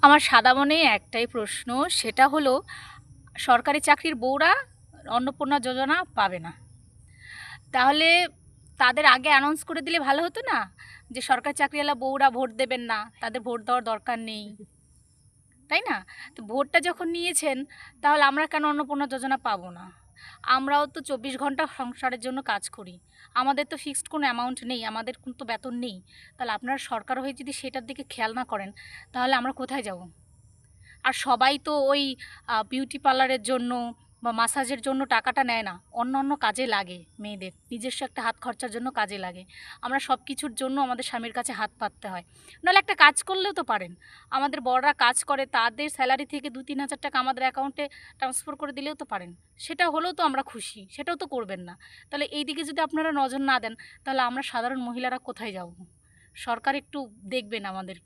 আমার সাদা মনে একটাই প্রশ্ন, সেটা হলো সরকারি চাকরির বউরা অন্নপূর্ণা যোজনা পাবে না। তাহলে তাদের আগে অ্যানাউন্স করে দিলে ভালো হতো না, যে সরকারি চাকরিওয়ালা বউরা ভোট দেবেন না, তাদের ভোট দেওয়ার দরকার নেই, তাই না? তো ভোটটা যখন নিয়েছেন, তাহলে আমরা কেন অন্নপূর্ণা যোজনা পাবো না? আমরাও তো 24 ঘন্টা সংসারের জন্য কাজ করি, আমাদের তো ফিক্সড কোনো অ্যামাউন্ট নেই, আমাদের কিন্তু বেতন নেই। তাহলে আপনারা সরকার হয়ে যদি সেটার দিকে খেয়াল না করেন, তাহলে আমরা কোথায় যাব? আর সবাই তো ওই বিউটি পার্লারের জন্য বা মাসাজের জন্য টাকাটা নেয় না, অন্য অন্য কাজে লাগে, মেয়েদের নিজস্ব একটা হাত খরচার জন্য কাজে লাগে। আমরা সব কিছুর জন্য আমাদের স্বামীর কাছে হাত পাততে হয়। নাহলে একটা কাজ করলেও তো পারেন, আমাদের বড়রা কাজ করে, তাদের স্যালারি থেকে 2-3 হাজার টাকা আমাদের অ্যাকাউন্টে ট্রান্সফার করে দিলেও তো পারেন। সেটা হলেও তো আমরা খুশি, সেটাও তো করবেন না। তাহলে এই দিকে যদি আপনারা নজর না দেন, তাহলে আমরা সাধারণ মহিলারা কোথায় যাব? সরকার একটু দেখবেন আমাদের